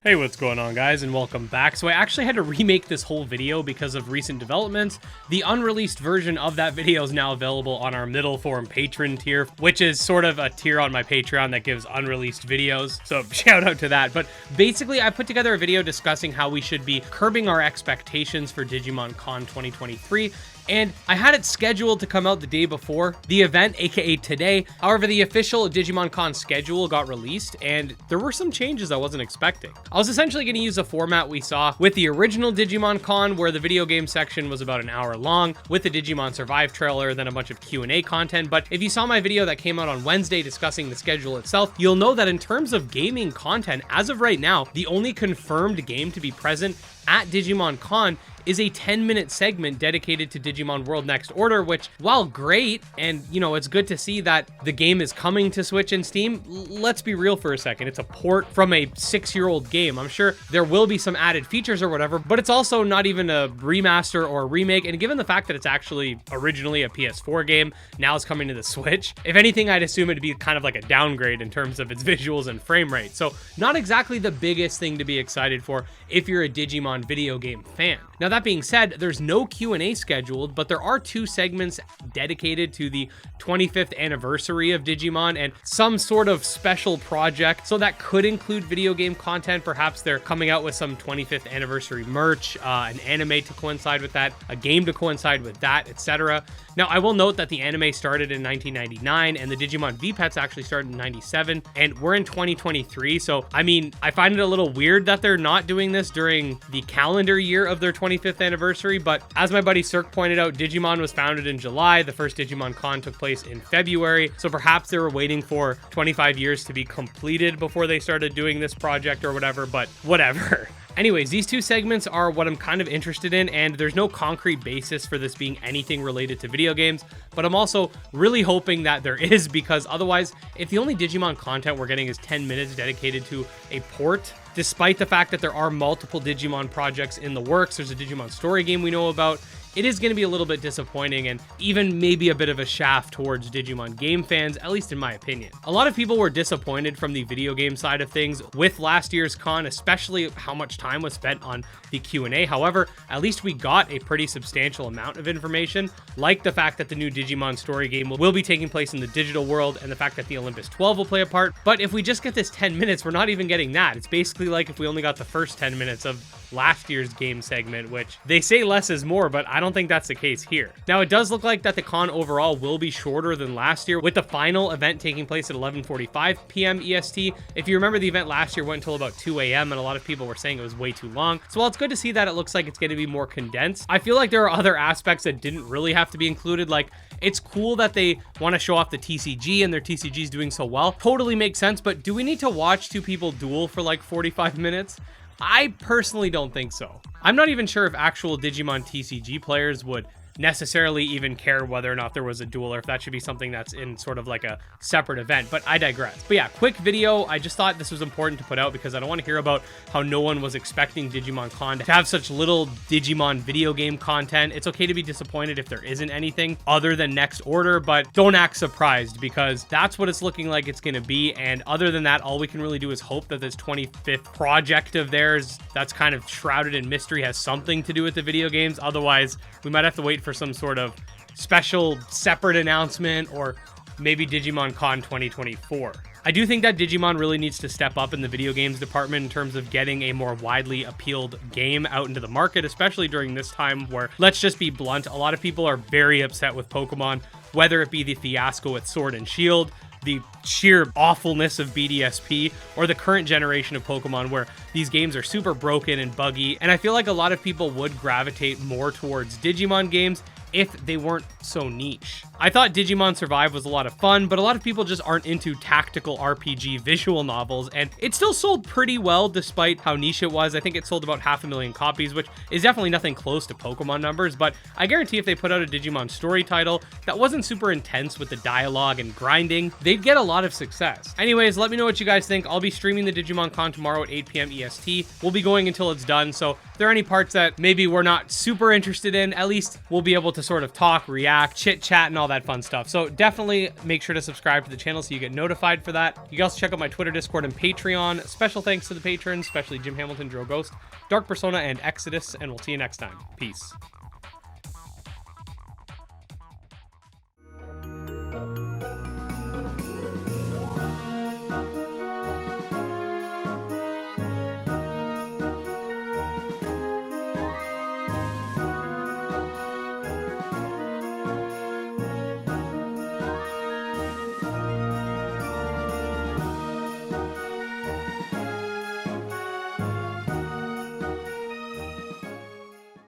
Hey, what's going on, guys, and welcome back. So I actually had to remake this whole video because of recent developments. The unreleased version of that video is now available on our middle form patron tier, which is sort of a tier on my Patreon that gives unreleased videos. So shout out to that. But basically, I put together a video discussing how we should be curbing our expectations for Digimon Con 2023. And I had it scheduled to come out the day before the event, aka today. However, the official Digimon Con schedule got released and there were some changes I wasn't expecting. I was essentially going to use a format we saw with the original Digimon Con, where the video game section was about an hour long with the Digimon Survive trailer, then a bunch of Q&A content. But if you saw my video that came out on Wednesday discussing the schedule itself, you'll know that in terms of gaming content, as of right now, the only confirmed game to be present at Digimon Con is a 10-minute segment dedicated to Digimon World Next Order, which, while great, and it's good to see that the game is coming to Switch and Steam, let's be real for a second. It's a port from a 6-year-old game. I'm sure there will be some added features or whatever, but it's also not even a remaster or a remake. And given the fact that it's actually originally a PS4 game, now it's coming to the Switch, if anything, I'd assume it'd be kind of like a downgrade in terms of its visuals and frame rate. So not exactly the biggest thing to be excited for if you're a Digimon video game fan. Now, that being said, there's no Q&A scheduled, but there are 2 segments dedicated to the 25th anniversary of Digimon and some sort of special project. So that could include video game content. Perhaps they're coming out with some 25th anniversary merch, an anime to coincide with that, a game to coincide with that, etc. Now, I will note that the anime started in 1999 and the Digimon V-Pets actually started in 97, and we're in 2023. So, I find it a little weird that they're not doing this during the calendar year of their 25th anniversary, but as my buddy Cirque pointed out, Digimon was founded in July. The first Digimon Con took place in February, so perhaps they were waiting for 25 years to be completed before they started doing this project or whatever, but whatever. Anyways, these 2 segments are what I'm kind of interested in, and there's no concrete basis for this being anything related to video games, but I'm also really hoping that there is, because otherwise, if the only Digimon content we're getting is 10 minutes dedicated to a port, despite the fact that there are multiple Digimon projects in the works, there's a Digimon story game we know about, it is going to be a little bit disappointing and even maybe a bit of a shaft towards Digimon game fans, at least in my opinion. A lot of people were disappointed from the video game side of things with last year's con, especially how much time was spent on the Q&A. However, at least we got a pretty substantial amount of information, like the fact that the new Digimon story game will be taking place in the digital world and the fact that the Olympus 12 will play a part. But if we just get this 10 minutes, we're not even getting that. It's basically like if we only got the first 10 minutes of last year's game segment, which they say less is more, but I don't think that's the case here. Now, it does look like that the con overall will be shorter than last year, with the final event taking place at 11:45 p.m. EST. If you remember, the event last year went until about 2 a.m. and a lot of people were saying it was way too long. So while it's good to see that it looks like it's going to be more condensed, I feel like there are other aspects that didn't really have to be included. Like, it's cool that they want to show off the TCG and their TCG is doing so well. Totally makes sense, but do we need to watch 2 people duel for like 45 minutes? I personally don't think so. I'm not even sure if actual Digimon TCG players would necessarily even care whether or not there was a duel, or if that should be something that's in sort of like a separate event, but I digress. But yeah, quick video. I just thought this was important to put out because I don't want to hear about how no one was expecting Digimon Con to have such little Digimon video game content. It's okay to be disappointed if there isn't anything other than Next Order, but don't act surprised because that's what it's looking like it's going to be. And other than that, all we can really do is hope that this 25th project of theirs that's kind of shrouded in mystery has something to do with the video games. Otherwise, we might have to wait for some sort of special separate announcement, or maybe Digimon Con 2024. I do think that Digimon really needs to step up in the video games department in terms of getting a more widely appealed game out into the market, especially during this time where, let's just be blunt, a lot of people are very upset with Pokemon, whether it be the fiasco with Sword and Shield, the sheer awfulness of BDSP, or the current generation of Pokemon where these games are super broken and buggy. And I feel like a lot of people would gravitate more towards Digimon games if they weren't so niche. I thought Digimon Survive was a lot of fun, but a lot of people just aren't into tactical RPG visual novels, and it still sold pretty well despite how niche it was. I think it sold about 500,000 copies, which is definitely nothing close to Pokemon numbers, but I guarantee if they put out a Digimon story title that wasn't super intense with the dialogue and grinding, they'd get a lot of success. Anyways, let me know what you guys think. I'll be streaming the Digimon Con tomorrow at 8 p.m. EST. We'll be going until it's done, so there are any parts that maybe we're not super interested in, at least we'll be able to sort of talk, react, chit chat, and all that fun stuff. So definitely make sure to subscribe to the channel so you get notified for that. You can also check out my Twitter, Discord, and Patreon. Special thanks to the patrons, especially Jim Hamilton, Dro Ghost, Dark Persona, and Exodus, and we'll see you next time. Peace.